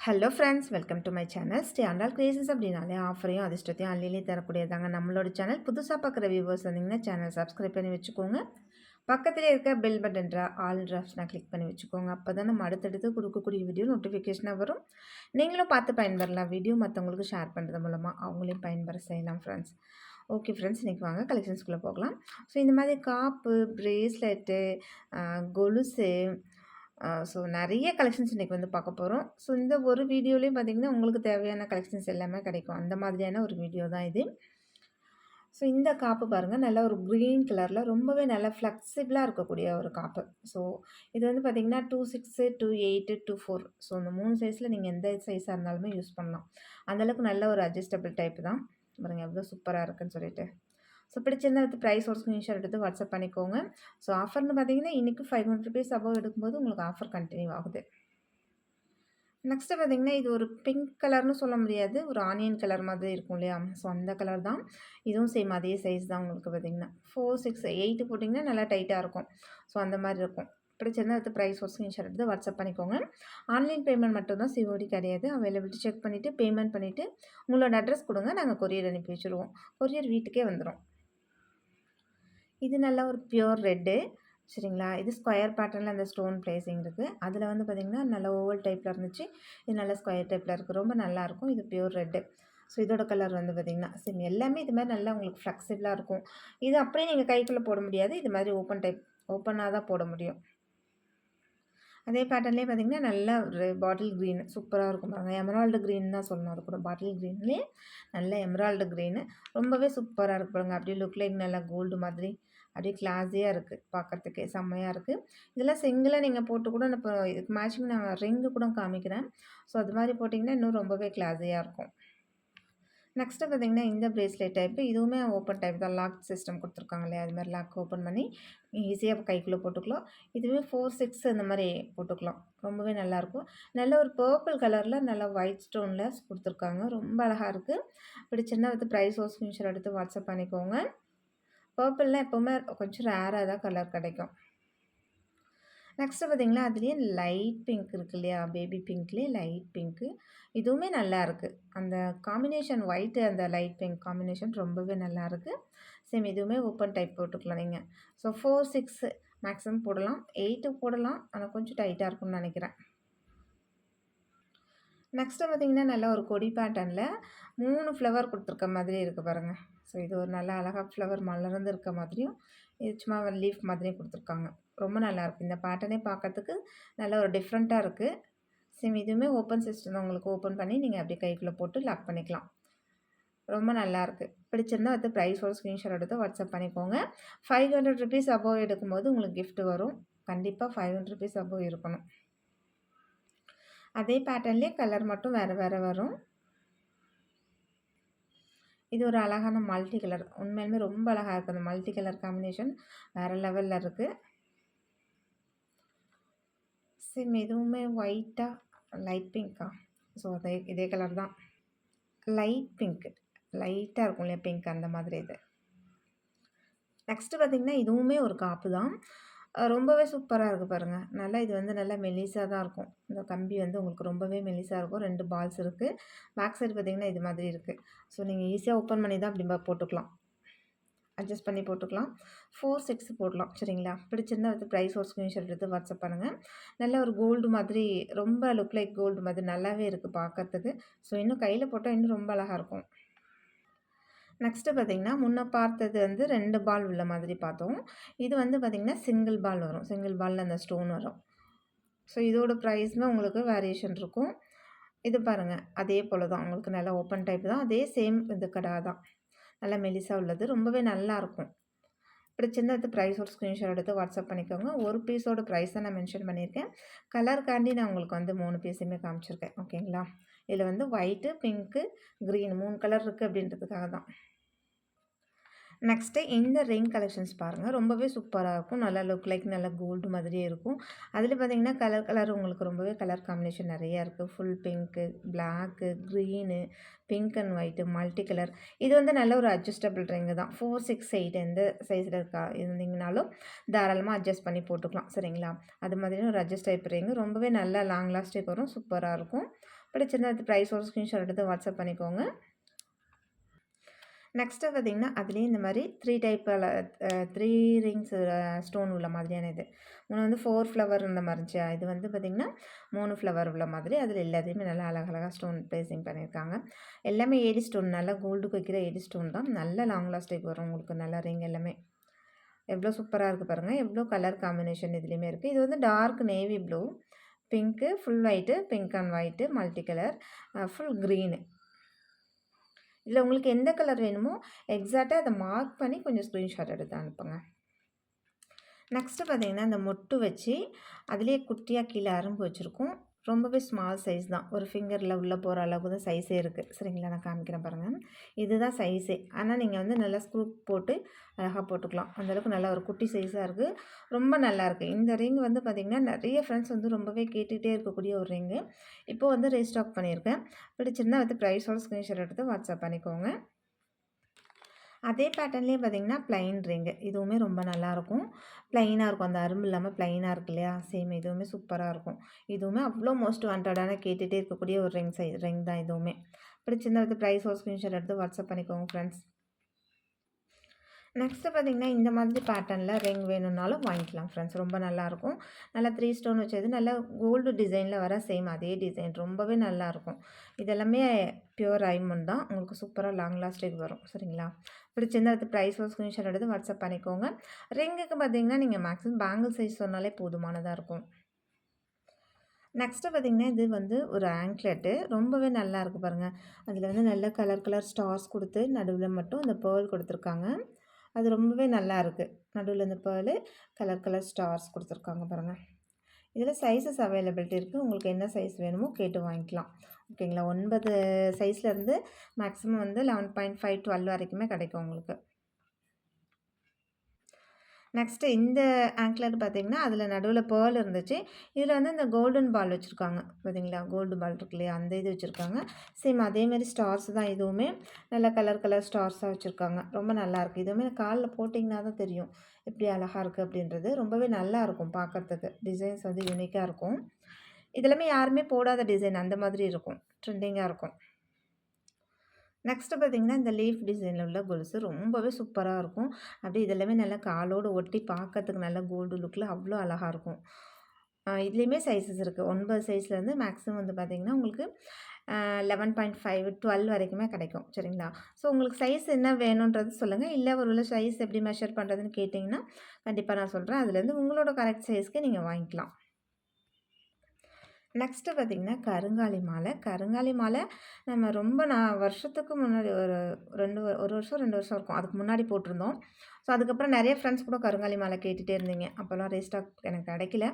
Hello friends, welcome to my channel. Stay Andal creations அப்படின்னாலே ஆஃபரையும் அதிர்ஷ்டத்தையும் அள்ளிலே தரக்கூடியதாங்க நம்மளோட channel. புதுசாக பார்க்குற வியூவர்ஸ் வந்தீங்கன்னா சேனல் சப்ஸ்கிரைப் பண்ணி வச்சுக்கோங்க. பக்கத்தில் இருக்க பெல் பட்டன்ற ஆல் ஆப்ஷனை கிளிக் பண்ணி வச்சுக்கோங்க. அப்போ தான் நம்ம அடுத்தடுத்து கொடுக்கக்கூடிய வீடியோ நோட்டிஃபிகேஷனாக வரும். நீங்களும் பார்த்து பயன்பெறலாம். வீடியோ மற்றவங்களுக்கு ஷேர் பண்ணுறது மூலமாக அவங்களையும் பயன்பெற செய்யலாம் ஃப்ரெண்ட்ஸ். ஓகே ஃப்ரெண்ட்ஸ், இன்றைக்கி வாங்க கலெக்ஷன்ஸ்குள்ளே போகலாம். ஸோ இந்த மாதிரி காப்பு, பிரேஸ்லெட்டு, கொலுசு, ஸோ நிறைய கலெக்ஷன்ஸ் இன்றைக்கி வந்து பார்க்க போகிறோம். ஸோ இந்த ஒரு வீடியோலேயும் பார்த்திங்கன்னா உங்களுக்கு தேவையான கலெக்ஷன்ஸ் எல்லாமே கிடைக்கும். அந்த மாதிரியான ஒரு வீடியோ தான் இது. ஸோ இந்த காப்பு பாருங்கள், நல்லா ஒரு க்ரீன் கலரில் ரொம்பவே நல்லா ஃப்ளெக்சிபிளாக இருக்கக்கூடிய ஒரு காப்பு. ஸோ இது வந்து பார்த்திங்கன்னா 2/6, 2/8, 2/4. ஸோ இந்த 3 சைஸில் நீங்கள் எந்த சைஸாக இருந்தாலுமே யூஸ் பண்ணலாம். அந்தளவுக்கு நல்ல ஒரு அட்ஜஸ்டபிள் டைப் தான். பாருங்கள் எவ்வளோ சூப்பராக இருக்குன்னு சொல்லிட்டு. ஸோ பிடிச்சிருந்தா வித் ப்ரைஸ் ஒரு ஸ்க்ரீன்ஷாட் எடுத்து வாட்ஸ்அப் பண்ணிக்கோங்க. ஸோ ஆஃபர்னு பார்த்தீங்கன்னா இன்றைக்கி ₹500 அபோவ் எடுக்கும்போது உங்களுக்கு ஆஃபர் கண்டினியூ ஆகுது. நெக்ஸ்ட்டு பார்த்தீங்கன்னா இது ஒரு பிங்க் கலர்னு சொல்ல முடியாது, ஒரு ஆனியன் கலர் மாதிரி இருக்கும் இல்லையா? ஸோ அந்த கலர் தான். இதுவும் சேம் அதே சைஸ் தான் உங்களுக்கு பார்த்தீங்கன்னா 4, 6, 8 போட்டிங்கன்னா நல்லா டைட்டாக இருக்கும். ஸோ அந்த மாதிரி இருக்கும். பிடிச்சிருந்தா வித் ப்ரைஸ் ஒரு ஸ்க்ரீன்ஷாட் எடுத்து வாட்ஸ்அப் பண்ணிக்கோங்க. ஆன்லைன் பேமெண்ட் மட்டும் தான், சிஓடி கிடையாது. அவைலபிலிட்டி செக் பண்ணிவிட்டு பேமெண்ட் பண்ணிவிட்டு உங்களோட அட்ரஸ் கொடுங்க, நாங்கள் கொரியர் அனுப்பி வச்சுருவோம். கொரியர் வீட்டுக்கே வந்துடும். இது நல்லா ஒரு பியூர் ரெட்டு, சரிங்களா? இது ஸ்கொயர் பேட்டர்னில் அந்த ஸ்டோன் பிளேசிங் இருக்குது. அதில் வந்து பார்த்திங்கன்னா நல்லா ஓவல் டைப்பில் இருந்துச்சு. இது நல்லா ஸ்கொயர் டைப்பில் இருக்குது. ரொம்ப நல்லாயிருக்கும். இது பியூர் ரெட்டு. ஸோ இதோட கலர் வந்து பார்த்திங்கன்னா சேம் எல்லாமே இது மாதிரி நல்லா உங்களுக்கு ஃப்ளெக்சிபிளாக இருக்கும். இது அப்படியே நீங்கள் கைக்குள்ளே போட முடியாது. இது மாதிரி ஓப்பனாக தான் போட முடியும். அதே பேட்டர்ன்லேயே பார்த்திங்கன்னா நல்லா ஒரு பாட்டில் க்ரீன் சூப்பராக இருக்கும் பாருங்கள். எமரால்டு க்ரீன் தான் சொல்லணும். அது கூட பாட்டில் க்ரீன்லேயே நல்ல எமரால்டு க்ரீனு ரொம்பவே சூப்பராக இருக்குது பாருங்கள். அப்படியே லுக் லைக் நல்லா கோல்டு மாதிரி அப்படியே கிளாஸியாக இருக்குது, பார்க்குறதுக்கே செம்மையாக இருக்குது. இதெல்லாம் செங்கில் நீங்கள் போட்டு கூட இப்போ இதுக்கு மேட்சிங் நான் ரிங்கு கூட காமிக்கிறேன். ஸோ அது மாதிரி போட்டிங்கன்னா இன்னும் ரொம்பவே கிளாஸியாக இருக்கும். நெக்ஸ்ட்டு பார்த்திங்கன்னா இந்த பிரேஸ்லெட் டைப்பு, இதுவுமே ஓப்பன் டைப் தான். லாக் சிஸ்டம் கொடுத்துருக்காங்க இல்லையா? அது மாதிரி லாக் ஓப்பன் பண்ணி ஈஸியாக கைக்குள்ளே போட்டுக்கலாம். இதுவே 4, 6 இந்த மாதிரி போட்டுக்கலாம். ரொம்பவே நல்லாயிருக்கும். நல்ல ஒரு பர்பிள் கலரில் நல்லா ஒயிட் ஸ்டோனில் கொடுத்துருக்காங்க. ரொம்ப அழகாக இருக்குது. பிடிச்சிருந்தா வித் ப்ரைஸ் ஒரு ஸ்க்ரீன்ஷாட் எடுத்து வாட்ஸ்அப் பண்ணிக்கோங்க. பர்பிள்லாம் எப்போவுமே கொஞ்சம் ரேராக தான் கலர் கிடைக்கும். நெக்ஸ்ட்டு பார்த்திங்கன்னா அதுலேயே லைட் பிங்க் இருக்குது இல்லையா? பேபி பிங்க்லேயே லைட் பிங்க்கு. இதுவுமே நல்லாயிருக்கு. அந்த காம்பினேஷன் ஒயிட்டு அந்த லைட் பிங்க் காம்பினேஷன் ரொம்பவே நல்லாயிருக்கு. சேம் இதுவுமே ஓப்பன் டைப் போட்டுக்கலாம் நீங்கள். ஸோ 4, 6 மேக்ஸிமம் போடலாம். 8 போடலாம். ஆனால் கொஞ்சம் டைட்டாக இருக்கும்னு நினைக்கிறேன். நெக்ஸ்ட்டு பார்த்திங்கன்னா நல்லா ஒரு கொடி பேட்டர்னில் 3 ஃப்ளவர் கொடுத்துருக்க மாதிரி இருக்குது பாருங்கள். ஸோ இது ஒரு நல்ல அழகாக ஃப்ளவர் மலர்ந்து இருக்க மாதிரியும், இது சும்மா லீஃப் மாதிரியும் கொடுத்துருக்காங்க. ரொம்ப நல்லாயிருக்கு. இந்த பேட்டர்னே பார்க்கறதுக்கு நல்ல ஒரு டிஃப்ரெண்ட்டாக இருக்குது. சேம் இதுவுமே ஓப்பன் சிஸ்டம் தான். உங்களுக்கு ஓப்பன் பண்ணி நீங்கள் அப்படியே கைக்குள்ளே போட்டு லாக் பண்ணிக்கலாம். ரொம்ப நல்லாயிருக்கு. பிடிச்சிருந்தா அது ப்ரைஸ் ஒரு ஸ்க்ரீன்ஷாட் எடுத்து வாட்ஸ்அப் பண்ணிக்கோங்க. ₹500 அபோவ் எடுக்கும்போது உங்களுக்கு கிஃப்ட் வரும். கண்டிப்பாக ₹500 அபோவ் இருக்கணும். அதே பேட்டர்ன்லேயே கலர் மட்டும் வேறு வேறு வரும். இது ஒரு அழகான மல்டி கலர். உண்மையிலுமே ரொம்ப அழகாக இருக்குது. அந்த மல்டி கலர் காம்பினேஷன் வேறு லெவலில் இருக்குது. சேம் இதுவுமே ஒயிட்டாக லைட் பிங்க்கா? ஸோ இதே கலர் தான். லைட் பிங்க்கு, லைட்டாக இருக்கும் இல்லையா பிங்க், அந்த மாதிரி இது. நெக்ஸ்ட்டு பார்த்திங்கன்னா இதுவுமே ஒரு காப்பு தான். ரொம்பவே சூப்பராக இருக்குது பாருங்கள். நல்லா இது வந்து நல்லா மெலிசாக தான் இருக்கும். இந்த கம்பி வந்து உங்களுக்கு ரொம்பவே மெலிசாக இருக்கும். 2 பால்ஸ் இருக்குது. பேக் சைடு பார்த்திங்கன்னா இது மாதிரி இருக்குது. ஸோ நீங்கள் ஈஸியாக ஓப்பன் பண்ணி தான் அப்படி போட்டுக்கலாம். அட்ஜஸ்ட் பண்ணி போட்டுக்கலாம். 4, 6 போடலாம், சரிங்களா? பிடிச்சிருந்தா வந்து ப்ரைஸ் ஒரு ஸ்க்ரீன்ஷாட் எடுத்து வாட்ஸ்அப் பண்ணுங்கள். நல்ல ஒரு கோல்டு மாதிரி, ரொம்ப லுக் லைக் கோல்டு மாதிரி நல்லாவே இருக்குது பார்க்கறதுக்கு. ஸோ இன்னும் கையில் போட்டால் இன்னும் ரொம்ப அழகாக இருக்கும். நெக்ஸ்ட்டு பார்த்திங்கன்னா முன்ன பார்த்தது வந்து 2 பால் உள்ள மாதிரி பார்த்தோம். இது வந்து பார்த்திங்கன்னா சிங்கிள் பால் வரும். சிங்கிள் பாலில் அந்த ஸ்டோன் வரும். ஸோ இதோட ப்ரைஸுமே உங்களுக்கு வேரியேஷன் இருக்கும். இது பாருங்கள் அதே போல் தான். உங்களுக்கு நல்லா ஓப்பன் டைப் தான். அதே சேம் இது கடா தான். நல்லா மெலிசா உள்ளது. ரொம்பவே நல்லாயிருக்கும். பிடிச்சிருந்தா அது ப்ரைஸ் ஒரு ஸ்க்ரீன்ஷாட் எடுத்து வாட்ஸ்அப் பண்ணிக்கோங்க. ஒரு பீஸோட ப்ரைஸை நான் மென்ஷன் பண்ணியிருக்கேன். கலருக்காண்டி நான் உங்களுக்கு வந்து 3 பீஸுமே காமிச்சிருக்கேன். ஓகேங்களா? இதில் வந்து ஒயிட்டு, பிங்க்கு, க்ரீன் 3 கலர் இருக்குது அப்படின்றதுக்காக தான். நெக்ஸ்ட்டு இந்த ரிங் கலெக்ஷன்ஸ் பாருங்கள். ரொம்பவே சூப்பரா இருக்கும். நல்லா லுக் லைக் நல்லா கோல்டு மாதிரியே இருக்கும். அதில பார்த்தீங்கன்னா, கலர் கலர் உங்களுக்கு ரொம்பவே கலர் காம்பினேஷன் நெறையா இருக்குது. Full pink, black, green, pink and white, multi colour. இது வந்து நல்ல ஒரு அட்ஜஸ்டபிள் ரிங்கு தான். 4, 6, 8 எந்த சைஸில் இருந்தீங்கனாலும் தாராளமா அட்ஜஸ்ட் பண்ணி போட்டுக்கலாம். சரிங்களா? அது மாதிரி ஒரு அட்ஜஸ்ட் டைப் ரிங்கு. ரொம்பவே நல்லா லாங் லாஸ்டிக் வரும். சூப்பரா இருக்கும். பிடிச்சிருந்தா அது ப்ரைஸோட ஸ்க்ரீன்ஷாட் எடுத்து வாட்ஸ்அப் பண்ணிக்கோங்க. நெக்ஸ்ட்டு பார்த்தீங்கன்னா, அதிலேயே இந்த மாரி 3 டைப்பால 3 ரிங்ஸ் ஸ்டோன் உள்ள மாதிரியான இது. ஒண்ணு வந்து 4 ஃப்ளவர் இந்த மாரி இருந்துச்சா, இது வந்து பார்த்தீங்கன்னா 3 ஃப்ளவர் உள்ள மாதிரி. அதில எல்லாத்தையுமே நல்லா அழகழகா ஸ்டோன் பேஸ்டிங் பண்ணியிருக்காங்க. எல்லாமே ஏடி ஸ்டோன் நல்லா கோல்டுக்கு வைக்கிற ஏடி ஸ்டோன் தான். நல்ல லாங் லாஸ்டிக் வரும் உங்களுக்கு நல்ல ரிங் எல்லாமே. எவ்வளோ சூப்பரா இருக்கு பாருங்க. எவ்வளோ கலர் காம்பினேஷன் இதுலேயுமே இருக்குது. இது வந்து dark navy blue, pink, full white, pink and white, multi colour, full green. இதில உங்களுக்கு எந்த கலர் வேணுமோ எக்ஸாக்ட்டா அத மார்க் பண்ணி கொஞ்சம் ஸ்க்ரீன்ஷாட் எடுத்து அனுப்புங்க. நெக்ஸ்ட்டு பார்த்தீங்கன்னா, இந்த மொட்டு வச்சு அதிலேயே குட்டியா கீழ அரும்பு வச்சிருக்கும். ரொம்பவே ஸ்மால் சைஸ் தான். ஒரு ஃபிங்கர்ல உள்ள போற அளவுக்கு தான் சைஸே இருக்கு. சரிங்களா? நான் காமிக்கிறேன் பாருங்க. இதுதான் சைஸே. ஆனா நீங்க வந்து நல்லா ஸ்க்ரூ போட்டு அழகா போட்டுக்கலாம். அந்த அளவுக்கு நல்லா ஒரு குட்டி சைஸா இருக்கு. ரொம்ப நல்லாயிருக்கு. இந்த ரிங் வந்து பார்த்தீங்கன்னா, நெறைய ஃப்ரெண்ட்ஸ் வந்து ரொம்பவே கேட்டுட்டே இருக்கக்கூடிய ஒரு ரிங்கு. இப்போ வந்து ரீஸ்டாக் பண்ணியிருக்கேன். பிடிச்சிருந்தா வந்து ப்ரைஸோட ஸ்க்ரீன்ஷாட் எடுத்து வாட்ஸ்அப் பண்ணிக்கோங்க. அதே பேட்டர்ன்லேயே பார்த்தீங்கன்னா, ப்ளைன் ரிங்கு. இதுவுமே ரொம்ப நல்லாயிருக்கும். ப்ளைனா இருக்கும். அந்த அரும்பு இல்லாம ப்ளைனா இருக்கு இல்லையா? சேம் இதுவுமே சூப்பரா இருக்கும். இதுவுமே அவ்வளோ மோஸ்ட் வாண்டடான கேட்டுட்டே இருக்கக்கூடிய ஒரு ரிங் தான் இதுவுமே. பிடிச்சிருந்தா வந்து ப்ரைஸோட ஸ்க்ரீன்ஷாட் எடுத்து வாட்ஸ்அப் பண்ணிக்கோங்க ஃப்ரெண்ட்ஸ். நெக்ஸ்ட்டு பார்த்தீங்கன்னா, இந்த மாதிரி பேட்டர்னில் ரிங் வேணும்னாலும் வாங்கிக்கலாம் ஃப்ரெண்ட்ஸ். ரொம்ப நல்லாயிருக்கும். நல்லா 3 ஸ்டோன் வச்சது நல்லா கோல்டு டிசைனில் வர சேம் அதே டிசைன் ரொம்பவே நல்லாயிருக்கும். இதெல்லாமே பியூர் டைமண்ட் தான். உங்களுக்கு சூப்பரா லாங் லாஸ்டிக் வரும். சரிங்களா? பிடிச்சிருந்தா அது ப்ரைஸோட ஸ்க்ரீன்ஷாட் எடுத்து வாட்ஸ்அப் பண்ணிக்கோங்க. ரிங்குக்கு பார்த்தீங்கன்னா, நீங்கள் மேக்ஸிமம் பேங்கிள் சைஸ் சொன்னாலே போதுமானதா இருக்கும். நெக்ஸ்ட்டு பார்த்தீங்கன்னா, இது வந்து ஒரு ஆங்க்லெட்டு. ரொம்பவே நல்லா இருக்கு பாருங்க. அதில வந்து நல்ல கலர் கலர் ஸ்டார்ஸ் குடுத்து நடுவுல மட்டும் இந்த பேர்ல் குடுத்துருக்காங்க. அது ரொம்பவே நல்லா இருக்கு. நடுவுல இந்த பேர்லு கலர் கலர் ஸ்டார்ஸ் குடுத்துருக்காங்க பாருங்க. இதில சைஸஸ் அவைலபிலிட்டி இருக்கு. உங்களுக்கு என்ன சைஸ் வேணுமோ கேட்டு வாங்கிக்கலாம். ஓகேங்களா? 9 சைஸ்லேருந்து மேக்ஸிமம் வந்து 11.5, 12 வரைக்குமே கிடைக்கும் உங்களுக்கு. நெக்ஸ்ட்டு இந்த ஆங்க்லெட் பார்த்தீங்கன்னா, அதில நடுவுல பேர்ல் இருந்துச்சு. இதில வந்து இந்த கோல்டன் பால் வச்சுருக்காங்க. பார்த்தீங்களா? கோல்டு பால் இருக்கு இல்லையா? அந்த இது வச்சுருக்காங்க. சேம் அதேமாரி ஸ்டார்ஸ் தான் இதுவுமே. நல்ல கலர் கலர் ஸ்டார்ஸா வச்சுருக்காங்க. ரொம்ப நல்லாயிருக்கு. இதுவுமே கால்ல போட்டிங்கன்னா தான் தெரியும். எப்படி அழகா இருக்குது அப்படின்றது. ரொம்பவே நல்லாயிருக்கும் பார்க்கறதுக்கு. டிசைன்ஸ் வந்து யூனிக்கா இருக்கும். இதெல்லாமே யாருமே போடாத டிசைன் அந்த மாதிரி இருக்கும். ட்ரெண்டிங்கா இருக்கும். நெக்ஸ்ட்டு பார்த்தீங்கன்னா, இந்த லீஃப் டிசைன்ல உள்ள கொலுசு ரொம்பவே சூப்பரா இருக்கும். அப்படியே இது எல்லாமே நல்லா காலோட ஒட்டி பார்க்கறதுக்கு நல்லா கோல்டு லுக்ல அவ்வளோ அழகா இருக்கும். இதுலேயுமே சைஸஸ் இருக்கு. 9 சைஸ்லேருந்து மேக்ஸிமம் வந்து பார்த்தீங்கன்னா, உங்களுக்கு 11.5, 12 வரைக்குமே கிடைக்கும். சரிங்களா? ஸோ உங்களுக்கு சைஸ் என்ன வேணுன்றது சொல்லுங்க. இல்ல ஒருவேளை சைஸ் எப்படி மெஷர் பண்ணுறதுன்னு கேட்டிங்கன்னா, கண்டிப்பா நான் சொல்றேன். அதுலேருந்து உங்களோட கரெக்ட் சைஸ்க்கு நீங்க வாங்கிக்கலாம். நெக்ஸ்ட்டு பார்த்தீங்கன்னா, கருங்காலி மாலை. கருங்காலி மாலை நம்ம ரொம்ப வருஷத்துக்கு முன்னாடி ஒரு 1 வருஷம், 2 வருஷம் இருக்கும். அதுக்கு முன்னாடி போட்டிருந்தோம். ஸோ, அதுக்கப்புறம் நெறைய ஃப்ரெண்ட்ஸ் கூட கருங்காலி மாலை கேட்டுட்டே இருந்தீங்க. அப்போலாம் ரீஸ்டாக் எனக்கு கிடைக்கல.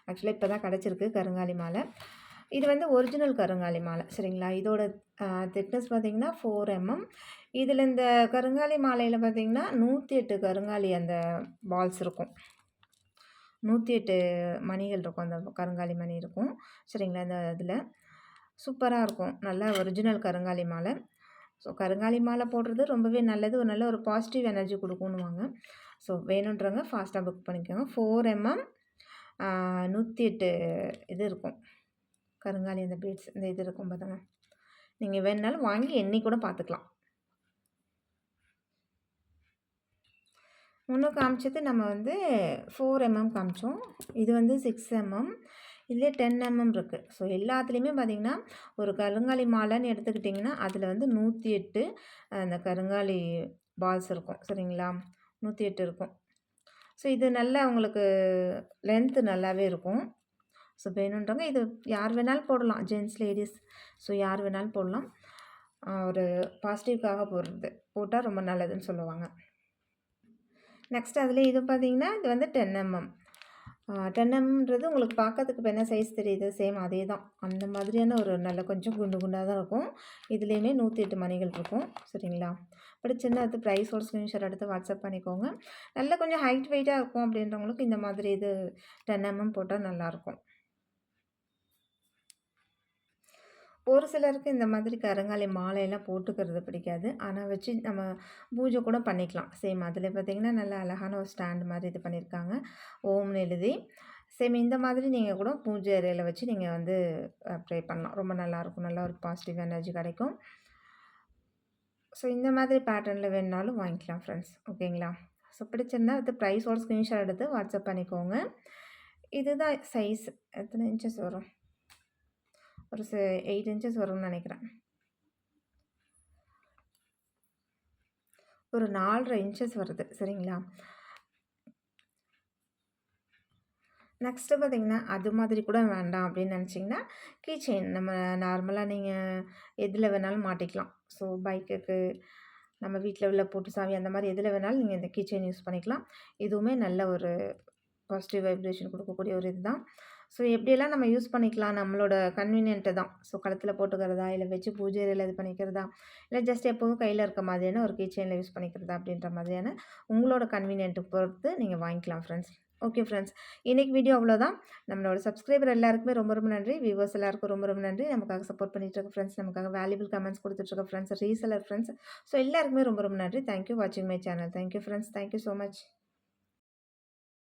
ஆக்சுவலா இப்போ தான் கிடைச்சிருக்கு கருங்காலி மாலை. இது வந்து ஒரிஜினல் கருங்காலி மாலை. சரிங்களா? இதோட திக்னஸ் பார்த்தீங்கன்னா 4 இதில இந்த கருங்காலி மாலையில பார்த்தீங்கன்னா, 108 கருங்காலி அந்த பால்ஸ் இருக்கும். 108 மணிகள் இருக்கும். அந்த கருங்காலி மணி இருக்கும். சரிங்களா? இந்த இதில. சூப்பரா இருக்கும். நல்லா ஒரிஜினல் கருங்காலி மாலை. ஸோ கருங்காலி மாலை போடுறது ரொம்பவே நல்லது. ஒரு நல்ல ஒரு பாசிட்டிவ் எனர்ஜி குடுக்குன்னுவாங்க. ஸோ வேணுன்றவங்க ஃபாஸ்ட்டா புக் பண்ணிக்கோங்க. 4 108 இது இருக்கும். கருங்காலி அந்த பீட்ஸ் இந்த இது இருக்கும் பாருங்க. நீங்க வேணுனாலும் வாங்கி எண்ணி கூட பார்த்துக்கலாம். முன்ன காமிச்சது நம்ம வந்து 4 காமிச்சோம். இது வந்து 6 இதுலேயே 10 இருக்கு. ஸோ எல்லாத்துலேயுமே பார்த்தீங்கன்னா, ஒரு கருங்காலி மாலைன்னு எடுத்துக்கிட்டிங்கன்னா, அதில வந்து 108 அந்த கருங்காலி பால்ஸ் இருக்கும். சரிங்களா? 108 இருக்கும். ஸோ இது நல்லா உங்களுக்கு லென்த் நல்லாவே இருக்கும். ஸோ வேணுன்றவங்க இது யார் வேணாலும் போடலாம். ஜென்ட்ஸ், லேடீஸ் ஸோ யார் வேணாலும் போடலாம். ஒரு பாசிட்டிவ்க்காக போடுறது. போட்டா ரொம்ப நல்லதுன்னு சொல்லுவாங்க. நெக்ஸ்ட் அதில இது பார்த்தீங்கன்னா, இது வந்து 10 mm. 10 உங்களுக்கு பார்க்கறதுக்கு இப்ப என்ன சைஸ் தெரியுது? சேம் அதே தான். அந்த மாதிரியான ஒரு நல்ல கொஞ்சம் குண்டு குண்டா தான் இருக்கும். இதுலயுமே 108 மணிகள் இருக்கும். சரிங்களா? பிடிச்சிருந்தா அடுத்து ப்ரைஸோட ஸ்க்ரீன்ஷாட் எடுத்து வாட்ஸ்அப் பண்ணிக்கோங்க. நல்ல கொஞ்சம் ஹைட் வெயிட்டா இருக்கும் அப்படின்றவங்களுக்கு இந்த மாதிரி இது 10 போட்டா நல்லாயிருக்கும். ஒரு சிலருக்கு இந்த மாதிரி கருங்காலி மாலையெல்லாம் போட்டுக்கிறது பிடிக்காது. ஆனா வச்சு நம்ம பூஜை கூட பண்ணிக்கலாம். சேம் அதில பார்த்தீங்கன்னா, நல்லா அழகான ஒரு ஸ்டாண்ட் மாரி இது பண்ணியிருக்காங்க. ஓம்னு எழுதி. சேம் இந்த மாதிரி நீங்க கூட பூஜை அறையில வச்சு நீங்க வந்து ப்ரே பண்ணலாம். ரொம்ப நல்லாயிருக்கும். நல்ல ஒரு பாசிட்டிவ் எனர்ஜி கிடைக்கும். ஸோ இந்த மாதிரி பேட்டர்ன்ல வேணுனாலும் வாங்கிக்கலாம் ஃப்ரெண்ட்ஸ். ஓகேங்களா? ஸோ பிடிச்சிருந்தா அடுத்து ப்ரைஸோட ஸ்க்ரீன்ஷாட் எடுத்து வாட்ஸ்அப் பண்ணிக்கோங்க. இதுதான் சைஸ். எத்தனை இன்ச்சஸ் வரும்? ஒரு 8 இன்ச்சஸ் வரும்னு நெனைக்கிறேன். ஒரு 4 1/2 இன்ச்சஸ் வருது. சரிங்களா? நெக்ஸ்ட்டு பார்த்தீங்கன்னா, அது மாதிரி கூட வேண்டாம் அப்படின்னு நெனச்சிங்கன்னா, கீ செயின் நம்ம நார்மலா நீங்க எதுல வேணாலும் மாட்டிக்கலாம். ஸோ பைக்குக்கு, நம்ம வீட்ல உள்ள பூட்டு சாவி அந்த மாரி எதுல வேணாலும் நீங்க இந்த கீ செயின் யூஸ் பண்ணிக்கலாம். இதுவுமே நல்ல ஒரு பாசிட்டிவ் வைப்ரேஷன் குடுக்கக்கூடிய ஒரு இதுதான். ஸோ எப்படியெல்லாம் நம்ம யூஸ் பண்ணிக்கலாம் நம்மளோட கன்வீனியன்ட்டு தான். ஸோ கழுத்துல போட்டுக்கிறதா, இல்ல வச்சு பூஜை அறையில இது பண்ணிக்கிறதா, இல்ல ஜஸ்ட் எப்பவும் கையில இருக்க மாதிரியான ஒரு கீ செயின்ல யூஸ் பண்ணிக்கிறதா அப்படின்ற மாதிரியான உங்களோட கன்வீனியன்ட்ட பொறுத்து நீங்க வாங்கிக்கலாம் ஃப்ரெண்ட்ஸ். Okay friends. இன்னைக்கு வீடியோ அவ்வளோதான். நம்மளோட சப்ஸ்கிரைபர் எல்லாருக்குமே ரொம்ப ரொம்ப நன்றி. வியூவர்ஸ் எல்லாருக்கும் ரொம்ப ரொம்ப நன்றி. நமக்காக சப்போர்ட் பண்ணிட்டு இருக்க ஃப்ரெண்ட்ஸ், நமக்காக வேல்யூபிள் கமெண்ட்ஸ் குடுத்துட்டு இருக்க ஃப்ரெண்ட்ஸ், ரீசெல்லர் ஃப்ரெண்ட்ஸ். ஸோ எல்லாருக்குமே ரொம்ப ரொம்ப நன்றி. தேங்க் யூ வாட்சிங் my channel. Thank you friends. Thank you so much.